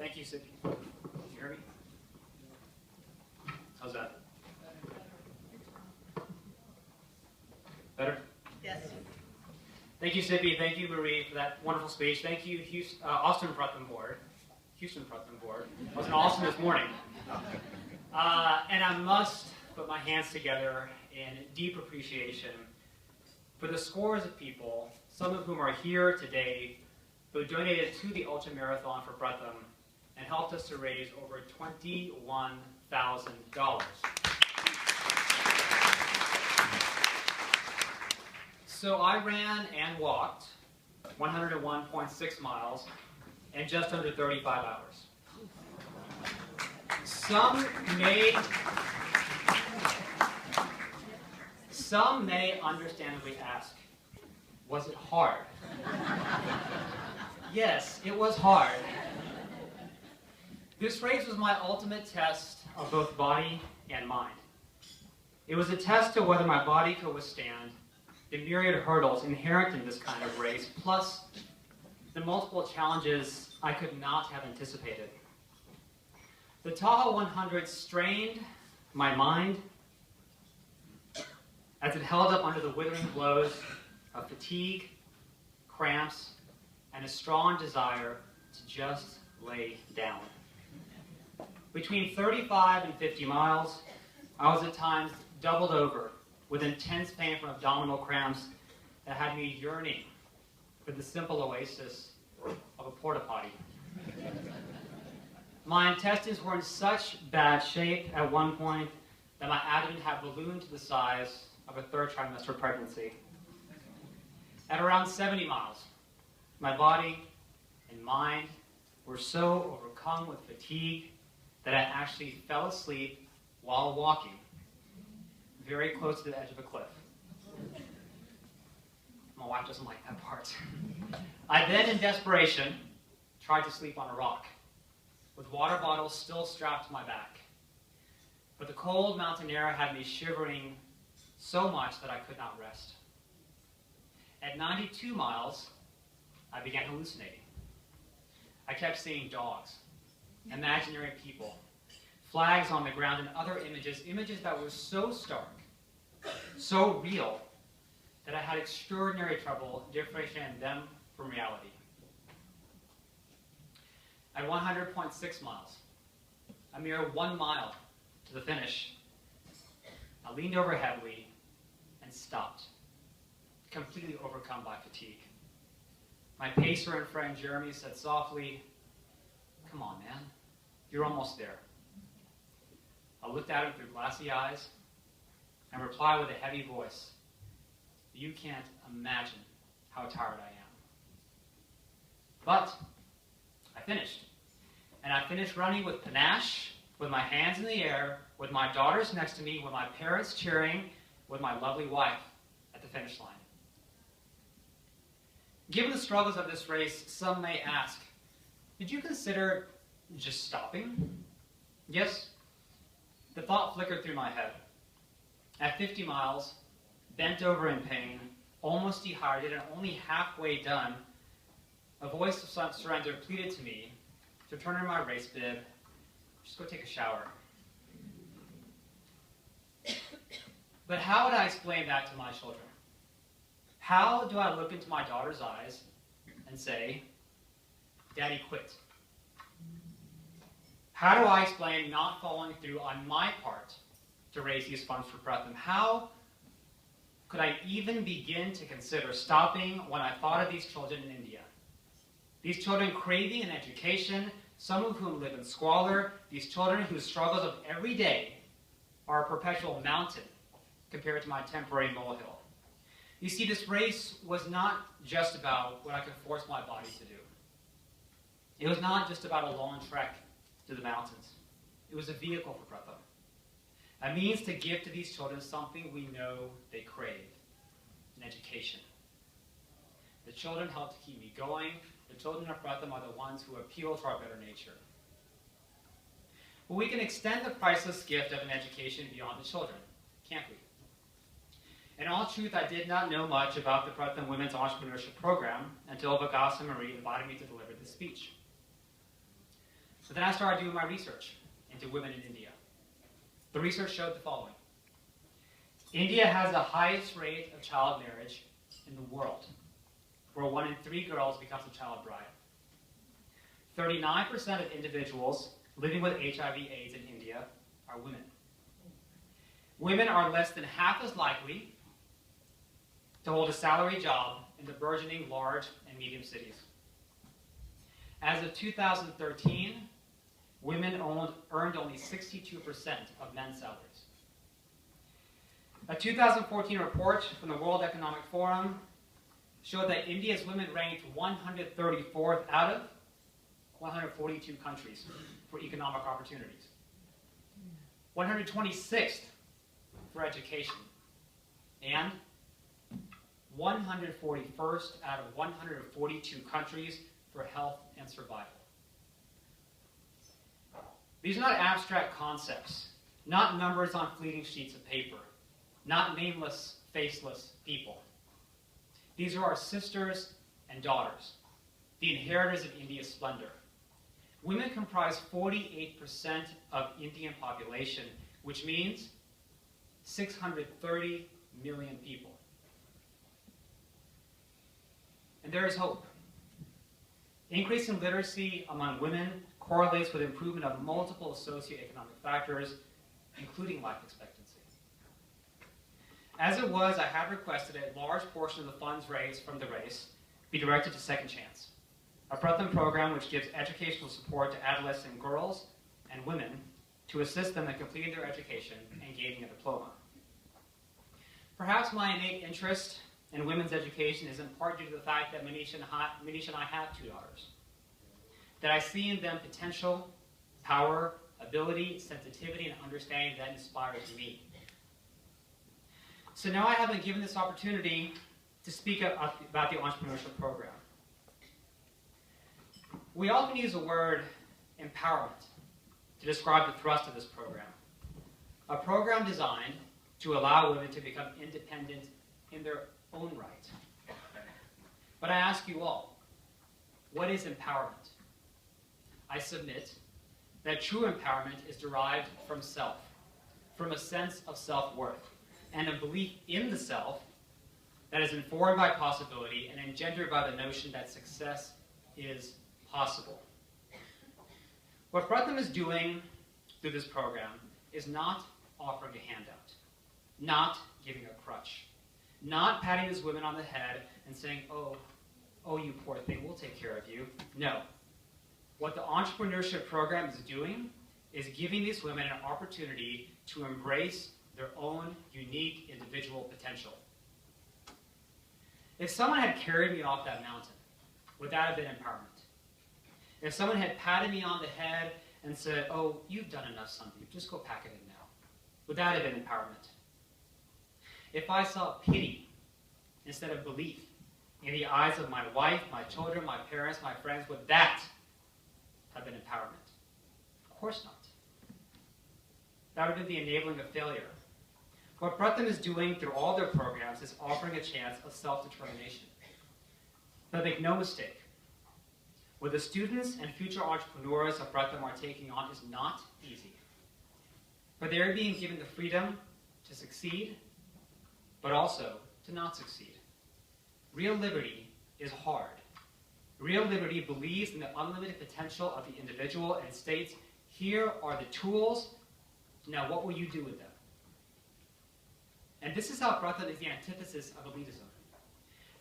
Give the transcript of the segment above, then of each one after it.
Thank you, Sippy. Can you hear me? How's that? Better? Yes. Thank you, Sippy. Thank you, Marie, for that wonderful speech. Thank you, Houston Pratham Board. It was awesome this morning. And I must put my hands together in deep appreciation for the scores of people, some of whom are here today, who donated to the Ultra Marathon for Pratham and helped us to raise over $21,000. So I ran and walked 101.6 miles in just under 35 hours. Some may understandably ask, was it hard? Yes, it was hard. This race was my ultimate test of both body and mind. It was a test of whether my body could withstand the myriad hurdles inherent in this kind of race, plus the multiple challenges I could not have anticipated. The Tahoe 100 strained my mind as it held up under the withering blows of fatigue, cramps, and a strong desire to just lay down. Between 35 and 50 miles, I was at times doubled over with intense pain from abdominal cramps that had me yearning for the simple oasis of a porta potty. My intestines were in such bad shape at one point that my abdomen had ballooned to the size of a third trimester pregnancy. At around 70 miles, my body and mind were so overcome with fatigue that I actually fell asleep while walking, very close to the edge of a cliff. My wife doesn't like that part. I then, in desperation, tried to sleep on a rock, with water bottles still strapped to my back. But the cold mountain air had me shivering so much that I could not rest. At 92 miles, I began hallucinating. I kept seeing dogs, imaginary people, flags on the ground, and other images that were so stark, so real, that I had extraordinary trouble differentiating them from reality. At 100.6 miles, a mere 1 mile to the finish, I leaned over heavily and stopped, completely overcome by fatigue. My pacer and friend Jeremy said softly, "Come on, man, you're almost there." I looked at him through glassy eyes and replied with a heavy voice, "You can't imagine how tired I am." But I finished. And I finished running with panache, with my hands in the air, with my daughters next to me, with my parents cheering, with my lovely wife at the finish line. Given the struggles of this race, some may ask, did you consider just stopping? Yes, the thought flickered through my head. At 50 miles, bent over in pain, almost dehydrated and only halfway done, a voice of surrender pleaded to me to turn in my race bib, just go take a shower. But how would I explain that to my children? How do I look into my daughter's eyes and say, "Daddy quit"? How do I explain not following through on my part to raise these funds for Pratham? How could I even begin to consider stopping when I thought of these children in India? These children craving an education, some of whom live in squalor, these children whose struggles of every day are a perpetual mountain compared to my temporary molehill. You see, this race was not just about what I could force my body to do. It was not just about a long trek to the mountains. It was a vehicle for Pratham, a means to give to these children something we know they crave, an education. The children help to keep me going. The children of Pratham are the ones who appeal to our better nature. But we can extend the priceless gift of an education beyond the children, can't we? In all truth, I did not know much about the Pratham Women's Entrepreneurship Program until Vikas and Marie invited me to deliver this speech. So then I started doing my research into women in India. The research showed the following. India has the highest rate of child marriage in the world, where 1 in 3 girls becomes a child bride. 39% of individuals living with HIV/AIDS in India are women. Women are less than half as likely to hold a salary job in the burgeoning large and medium cities. As of 2013, women earned only 62% of men's salaries. A 2014 report from the World Economic Forum showed that India's women ranked 134th out of 142 countries for economic opportunities, 126th for education, and 141st out of 142 countries for health and survival. These are not abstract concepts, not numbers on fleeting sheets of paper, not nameless, faceless people. These are our sisters and daughters, the inheritors of India's splendor. Women comprise 48% of Indian population, which means 630 million people. And there is hope. Increasing literacy among women correlates with improvement of multiple socioeconomic factors, including life expectancy. As it was, I have requested a large portion of the funds raised from the race be directed to Second Chance, a Pratham program which gives educational support to adolescent girls and women to assist them in completing their education and gaining a diploma. Perhaps my innate interest in women's education is in part due to the fact that Manish and I have 2 daughters, that I see in them potential, power, ability, sensitivity, and understanding that inspires me. So now I have been given this opportunity to speak about the entrepreneurship program. We often use the word empowerment to describe the thrust of this program, a program designed to allow women to become independent in their own right. But I ask you all, what is empowerment? I submit that true empowerment is derived from self, from a sense of self-worth, and a belief in the self that is informed by possibility and engendered by the notion that success is possible. What Pratham is doing through this program is not offering a handout, not giving a crutch, not patting these women on the head and saying, oh, you poor thing, we'll take care of you. No. What the entrepreneurship program is doing is giving these women an opportunity to embrace their own unique individual potential. If someone had carried me off that mountain, would that have been empowerment? If someone had patted me on the head and said, oh, you've done enough, Sandeep, just go pack it in now, would that have been empowerment? If I saw pity instead of belief in the eyes of my wife, my children, my parents, my friends, would that have been empowerment? Of course not. That would have been the enabling of failure. What Pratham is doing through all their programs is offering a chance of self-determination. But make no mistake, what the students and future entrepreneurs of Pratham are taking on is not easy. But they are being given the freedom to succeed, but also to not succeed. Real liberty is hard. Real liberty believes in the unlimited potential of the individual and states, here are the tools, now what will you do with them? And this is how Pratham is the antithesis of elitism.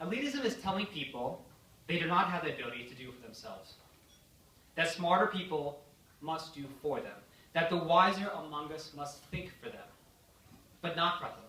Elitism is telling people they do not have the ability to do for themselves. That smarter people must do for them. That the wiser among us must think for them. But not Pratham.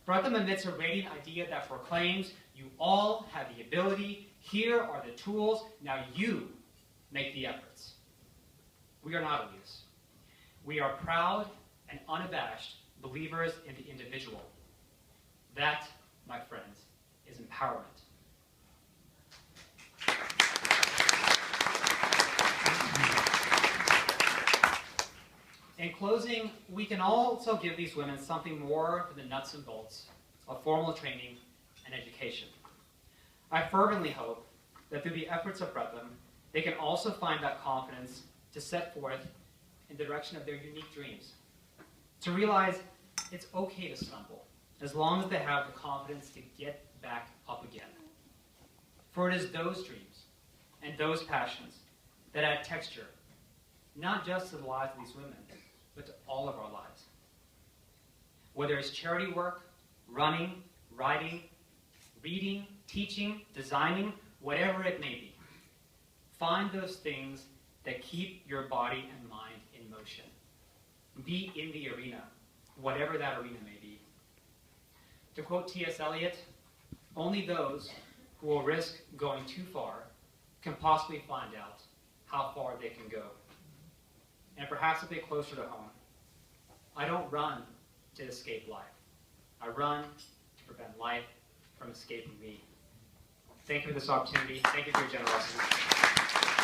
Pratham emits a radiant idea that proclaims, you all have the ability, here are the tools, now you make the efforts. We are not elitists. We are proud and unabashed believers in the individual. That, my friends, is empowerment. In closing, we can also give these women something more than the nuts and bolts of formal training and education. I fervently hope that through the efforts of Pratham, they can also find that confidence to set forth in the direction of their unique dreams. To realize it's okay to stumble, as long as they have the confidence to get back up again. For it is those dreams and those passions that add texture, not just to the lives of these women, but to all of our lives. Whether it's charity work, running, writing, reading, teaching, designing, whatever it may be, find those things that keep your body and mind in motion. Be in the arena, whatever that arena may be. To quote T.S. Eliot, only those who will risk going too far can possibly find out how far they can go. And perhaps a bit closer to home, I don't run to escape life. I run to prevent life from escaping me. Thank you for this opportunity. Thank you for your generosity.